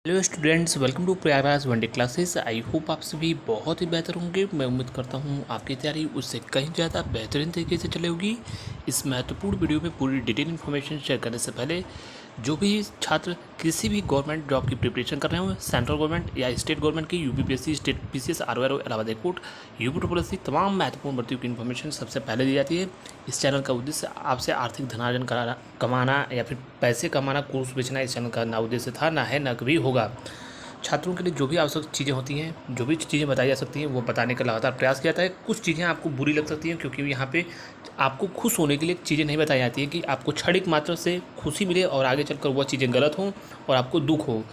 Hello students, welcome to Prayagraj one day classes. I hope आप सभी बहुत ही बेहतर होंगे। मैं उम्मीद करता हूँ आपकी तैयारी उससे कहीं ज़्यादा बेहतरीन तरीके से चले होगी। इस महत्वपूर्ण वीडियो में पूरी डिटेल इन्फॉर्मेशन शेयर करने से पहले जो भी छात्र किसी भी गवर्नमेंट जॉब की प्रिपरेशन कर रहे हो, सेंट्रल गवर्नमेंट या स्टेट गवर्नमेंट की, UPPSC, state PCS, RORO, Allahabad high court, UP triple तमाम महत्वपूर्ण भर्तियों की इन्फॉर्मेशन सबसे पहले दी जाती है। इस चैनल का उद्देश्य आपसे आर्थिक धनार्जन कराना, कमाना या फिर पैसे कमाना, कोर्स बेचना इस चैनल का ना उद्देश्य था, ना है, ना कभी होगा। छात्रों के लिए जो भी आवश्यक चीज़ें होती हैं, जो भी चीज़ें बताई जा सकती हैं, वो बताने का लगातार प्रयास किया जाता है। कुछ चीज़ें आपको बुरी लग सकती हैं क्योंकि यहाँ पे आपको खुश होने के लिए चीज़ें नहीं बताई जाती हैं कि आपको क्षणिक मात्र से खुशी मिले और आगे चलकर वह चीज़ें गलत हों और आपको दुख हो।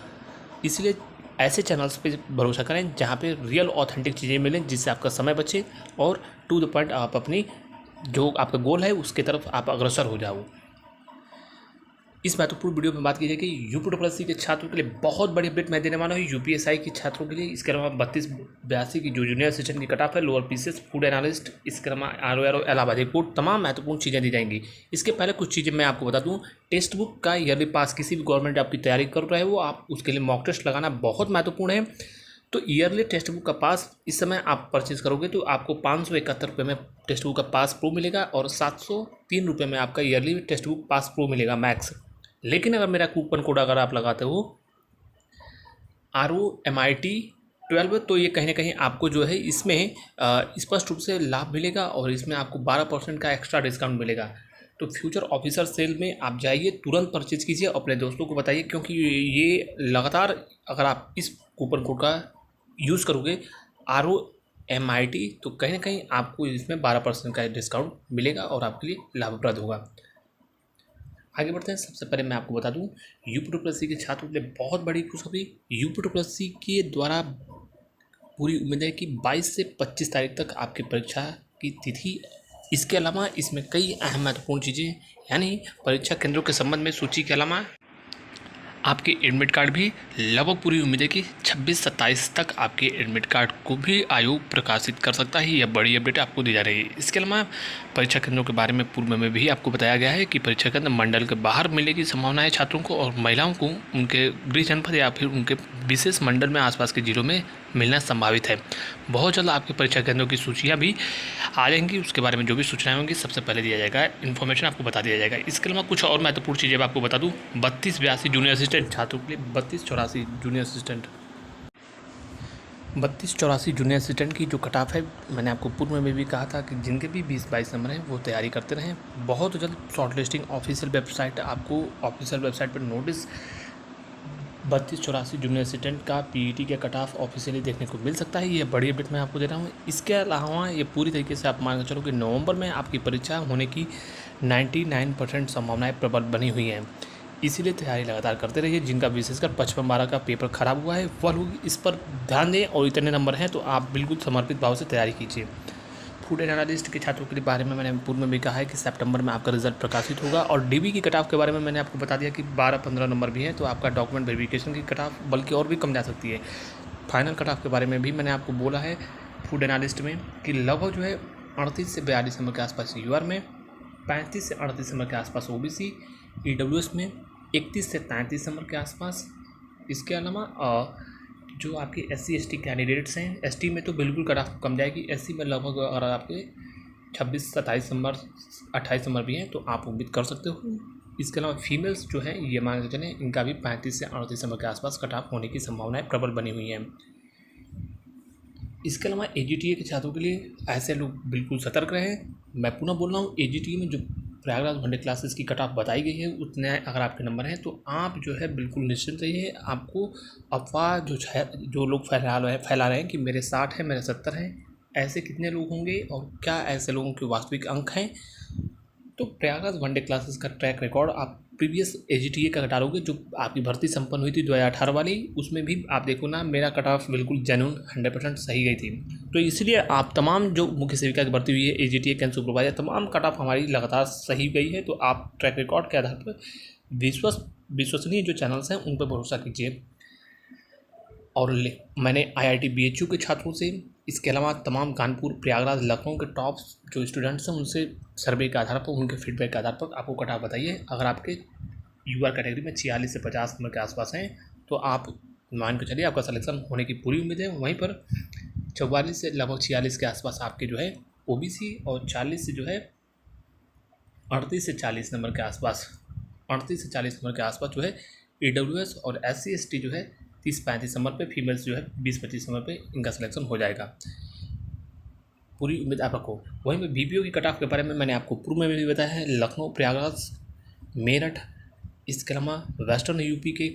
इसलिए ऐसे चैनल्स पे भरोसा करें जहाँ पे रियल ऑथेंटिक चीज़ें मिलें, जिससे आपका समय बचे और टू द पॉइंट आप अपनी जो आपका गोल है उसके तरफ आप अग्रसर हो जाओ। इस महत्वपूर्ण वीडियो में बात की जाएगी यूपी ट्रिपल के छात्रों के लिए बहुत बड़ी अपडेट मैं देने वाला हूँ। यूपीएसआई के छात्रों के लिए, इसके अलावा 3282 की जो जूनियर असिस्टेंट की कट ऑफ है, लोअर पीसीएस, फूड एनालिस्ट, इसके अलावा आरओआरओ, इलाहाबाद हाई कोर्ट, तमाम महत्वपूर्ण चीज़ें दी जाएंगी। इसके पहले कुछ चीज़ें मैं आपको बता दूँ। टेक्स्ट बुक का ईयरली पास किसी भी गवर्नमेंट जॉब की तैयारी कर रहे हो आप, उसके लिए मॉक टेस्ट लगाना बहुत महत्वपूर्ण है। तो ईयरली टेक्स्ट बुक का पास इस समय आप परचेज करोगे तो आपको 571 रुपये में टेक्स्ट बुक का पास प्रो मिलेगा और 703 रुपये में आपका yearly text book pass pro मिलेगा मैक्स। लेकिन अगर मेरा कूपन कोड अगर आप लगाते हो ROMIT12, तो ये कहीं ना कहीं आपको जो है इसमें स्पष्ट रूप से लाभ मिलेगा और इसमें आपको 12% का एक्स्ट्रा डिस्काउंट मिलेगा। तो फ्यूचर ऑफिसर सेल में आप जाइए, तुरंत परचेज कीजिए, अपने दोस्तों को बताइए, क्योंकि ये लगातार अगर आप इस कूपन कोड का यूज़ करोगे ROMIT, तो कहीं ना कहीं आपको इसमें 12% का डिस्काउंट मिलेगा और आपके लिए लाभप्रद होगा। आगे बढ़ते हैं। सबसे पहले मैं आपको बता दूं, यूपी ट्रिपल सी के छात्रों के लिए बहुत बड़ी खुशखबरी। यूपी ट्रिपल सी के द्वारा पूरी उम्मीद है कि 22 से 25 तारीख तक आपकी परीक्षा की तिथि। इसके अलावा इसमें कई अहम महत्वपूर्ण चीज़ें, यानी परीक्षा केंद्रों के संबंध में सूची के अलावा आपके एडमिट कार्ड भी लगभग पूरी उम्मीद है कि 26-27 तक आपके एडमिट कार्ड को भी आयोग प्रकाशित कर सकता है। यह बड़ी अपडेट आपको दी जा रही है। इसके अलावा परीक्षा केंद्रों के बारे में पूर्व में भी आपको बताया गया है कि परीक्षा केंद्र मंडल के बाहर मिलने की संभावना है छात्रों को, और महिलाओं को उनके गृह जनपद या फिर उनके विशेष मंडल में आसपास के जिलों में मिलना संभावित है। बहुत जल्द आपके परीक्षा केंद्रों की सूचियाँ भी आ जाएंगी। उसके बारे में जो भी सूचनाएं होंगी सबसे पहले दिया जाएगा, इन्फॉर्मेशन आपको बता दिया जाएगा। इसके अलावा कुछ और महत्वपूर्ण चीज़ें मैं आपको बता दूँ। 3282 जूनियर असिस्टेंट छात्रों के लिए 3284 जूनियर असिस्टेंट 3284 जूनियर असिस्टेंट की जो कट ऑफ है, मैंने आपको पूर्व में भी कहा था कि जिनके भी 20-22 नंबर हैं वो तैयारी करते रहें। बहुत जल्द शॉर्ट लिस्टिंग ऑफिशियल वेबसाइट, आपको ऑफिशियल वेबसाइट पर नोटिस 3284 जूनियर असिस्टेंट का पीईटी के कट ऑफ ऑफिशियली देखने को मिल सकता है। ये बड़ी अपडेट मैं आपको दे रहा हूँ। इसके अलावा ये पूरी तरीके से आप मान के चलो कि नवंबर में आपकी परीक्षा होने की 99% संभावनाएं प्रबल बनी हुई हैं। इसीलिए तैयारी लगातार करते रहिए। जिनका विशेषकर 55-12 का पेपर खराब हुआ है वह लोग इस पर ध्यान दें, और इतने नंबर हैं तो आप बिल्कुल समर्पित भाव से तैयारी कीजिए। फूड एनालिस्ट के छात्रों के बारे में मैंने पूर्व में भी कहा है कि सितंबर में आपका रिजल्ट प्रकाशित होगा, और डीबी की कट ऑफ के बारे में मैंने आपको बता दिया कि 12-15 नंबर भी हैं तो आपका डॉक्यूमेंट वेरिफिकेशन की कट ऑफ बल्कि और भी कम जा सकती है। फाइनल कट ऑफ के बारे में भी मैंने आपको बोला है फूड एनालिस्ट में कि लगभग जो है 38 से 42 नंबर के आसपास यूआर में, 35 से 38 नंबर के आसपास ओबीसी, ईडब्ल्यूएस में 31 से 33 नंबर के आसपास। इसके अलावा जो आपके SC/ST कैंडिडेट्स हैं, ST में तो बिल्कुल कट ऑफ कम जाएगी। SC में लगभग अगर आपके 26-27 नंबर, 28 नंबर भी हैं तो आप उम्मीद कर सकते हो। इसके अलावा फीमेल्स जो हैं ये मान के चलें, इनका भी 35 से 38 नंबर के आसपास कट ऑफ होने की संभावनाएं प्रबल बनी हुई हैं। इसके अलावा AGTA के छात्रों के लिए ऐसे लोग बिल्कुल सतर्क रहें। मैं पुनः बोल रहा हूँ, AGTA में जो प्रयागराज वनडे क्लासेस की कट ऑफ बताई गई है उतने अगर आपके नंबर हैं तो आप जो है बिल्कुल निश्चिंत रहिए। आपको अफवाह जो लोग फैला रहे हैं कि मेरे 60 हैं, मेरे 70 हैं, ऐसे कितने लोग होंगे और क्या ऐसे लोगों के वास्तविक अंक हैं? तो प्रयागराज वनडे क्लासेस का ट्रैक रिकॉर्ड आप प्रीवियस AGTA का घटा लोगे, जो आपकी भर्ती संपन्न हुई थी 2018 वाली, उसमें भी आप देखो ना, मेरा कट ऑफ बिल्कुल जेन्युइन 100% सही गई थी। तो इसलिए आप तमाम जो मुख्य सेविका की भर्ती हुई है, AGTA कैंप सुपरवाइजर, तमाम कट ऑफ हमारी लगातार सही गई है। तो आप ट्रैक रिकॉर्ड के आधार पर विश्वसनीय जो चैनल्स हैं उन पर भरोसा कीजिए। और मैंने IIT BHU के छात्रों से, इसके अलावा तमाम कानपुर, प्रयागराज, लखनऊ के टॉप जो स्टूडेंट्स हैं उनसे सर्वे के आधार पर, उनके फीडबैक के आधार पर आपको कट ऑफ बताइए। अगर आपके यूआर कैटेगरी में 46 से 50 नंबर के आसपास हैं तो आप मान के चलिए आपका सिलेक्शन होने की पूरी उम्मीद है। वहीं पर 44 से लगभग 46 के आसपास आपके जो है ओबीसी, और 40 से जो है 38 से 40 नंबर के आसपास, 38 से 40 नंबर के आसपास जो है ईडब्ल्यूएस, और SC ST जो है 30-35 नंबर पे, फीमेल्स जो है 20-25 नंबर पे इनका सिलेक्शन हो जाएगा। पूरी उम्मीद आप रखो। वहीं पर बीपीओ की कट ऑफ के बारे में मैंने आपको पूर्व में भी बताया है। लखनऊ, प्रयागराज, मेरठ, इसके अलावा वेस्टर्न यूपी के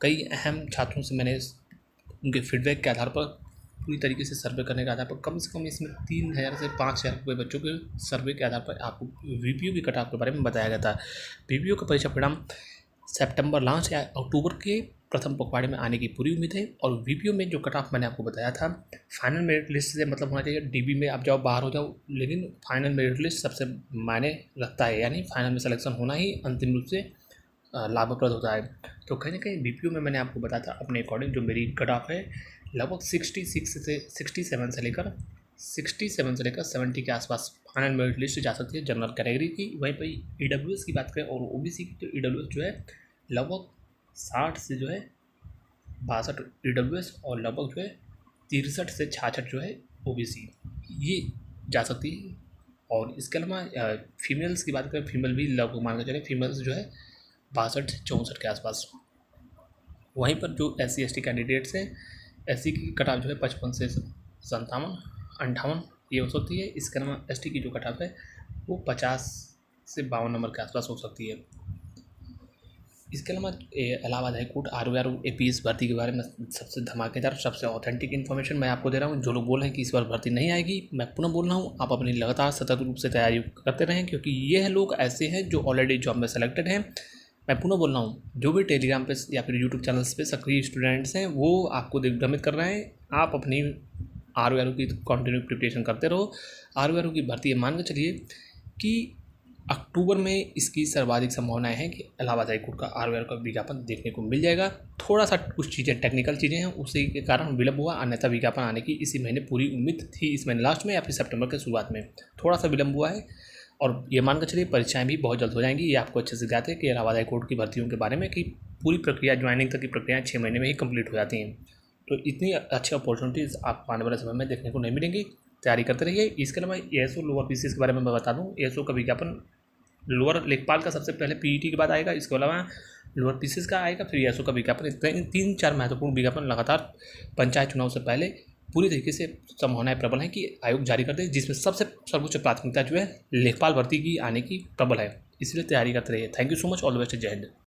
कई अहम छात्रों से मैंने उनके फीडबैक के आधार पर पूरी तरीके से सर्वे करने के आधार पर कम से कम इसमें 3000 से 5000 रुपये बच्चों के सर्वे के आधार पर आपको वीपीओ की कट ऑफ के बारे में बताया गया था। वीपीओ का परीक्षा परिणाम सितंबर लास्ट या अक्टूबर के प्रथम पखवाड़े में आने की पूरी उम्मीद है। और वीपीओ में जो कट ऑफ मैंने आपको बताया था, फाइनल मेरिट लिस्ट से मतलब होना चाहिए डीबी में आप जाओ बाहर हो जाओ, लेकिन फाइनल मेरिट लिस्ट सबसे मायने रखता है, यानी फाइनल में सिलेक्शन होना ही अंतिम रूप से लाभप्रद होता है। तो कहीं ना कहीं बीपीओ में मैंने आपको बताया था अपने अकॉर्डिंग जो मेरी कट ऑफ है लगभग 66 से 67 से लेकर 70 के आसपास फाइनल मेरिट लिस्ट जा सकती है जनरल कैटेगरी की। वहीं पर ईडब्ल्यूएस की बात करें और ओबीसी की, तो ईडब्ल्यूएस जो है लगभग 60 से जो है 62 ईडब्ल्यूएस, और लगभग जो है 63 से 66 जो है ओबीसी, ये जा सकती है। और इसके अलावा फीमेल्स की बात करें, फीमेल भी लगभग मान के चले, फीमेल्स जो है 62 से 64 के आसपास। वहीं पर जो SC ST कैंडिडेट्स हैं, SC की कट ऑफ जो है 55 से 57 58 ये हो सकती है। इसके अलावा ST की जो कट ऑफ है वो 50 से 52 नंबर के आसपास हो सकती है। इसके अलावा इलाहाबाद हाईकोर्ट ROR APS भर्ती के बारे में सबसे धमाकेदार, सबसे ऑथेंटिक इन्फॉर्मेशन मैं आपको दे रहा हूँ। जो लोग बोल रहे हैं कि इस बार भर्ती नहीं आएगी, मैं पुनः बोल रहा हूँ, आप अपनी लगातार सतत रूप से तैयारी करते रहें, क्योंकि ये लोग ऐसे हैं जो ऑलरेडी जॉब में सेलेक्टेड हैं। मैं पुनः बोल रहा हूँ, जो भी टेलीग्राम पे या फिर यूट्यूब चैनल्स पे सक्रिय स्टूडेंट्स हैं वो आपको दिग्भ्रमित कर रहे हैं। आप अपनी ROR की कंटिन्यू प्रिपरेशन करते रहो। ROR की भर्ती मान के चलिए कि अक्टूबर में इसकी सर्वाधिक संभावनाएं हैं कि इलाहाबाद हाईकोर्ट का ROR का विज्ञापन देखने को मिल जाएगा। थोड़ा सा कुछ चीज़ें टेक्निकल चीज़ें हैं, उसी के कारण विलंब हुआ, अन्यथा विज्ञापन आने की इसी महीने पूरी उम्मीद थी, इस महीने लास्ट में या फिर सितंबर के शुरुआत में। थोड़ा सा विलंब हुआ है, और ये मान कर चलिए परीक्षाएं भी बहुत जल्द हो जाएंगी। ये आपको अच्छे से ज्ञात है कि इलाहाबाद हाईकोर्ट की भर्तियों के बारे में कि पूरी प्रक्रिया, ज्वाइनिंग तक की प्रक्रियाएँ 6 महीने में ही कंप्लीट हो जाती हैं। तो इतनी अच्छी अपॉर्चुनिटीज़ आपको आने वाले समय में देखने को नहीं मिलेंगी, तैयारी करते रहिए। इसके अलावा ASO लोअर PCS के बारे में मैं बता दूँ, ASO का विज्ञापन लोअर लेखपाल का सबसे पहले PET के बाद आएगा, इसके अलावा लोअर PCS का आएगा, फिर ASO का विज्ञापन। इन 3-4 महत्वपूर्ण विज्ञापन लगातार पंचायत चुनाव से पहले पूरी तरीके से संभावनाएं प्रबल हैं कि आयोग जारी कर दे, जिसमें सबसे सर्वोच्च प्राथमिकता जो है लेखपाल भर्ती की आने की प्रबल है। इसलिए तैयारी करते रहिए। Thank you so much, all the best, जय हिंद।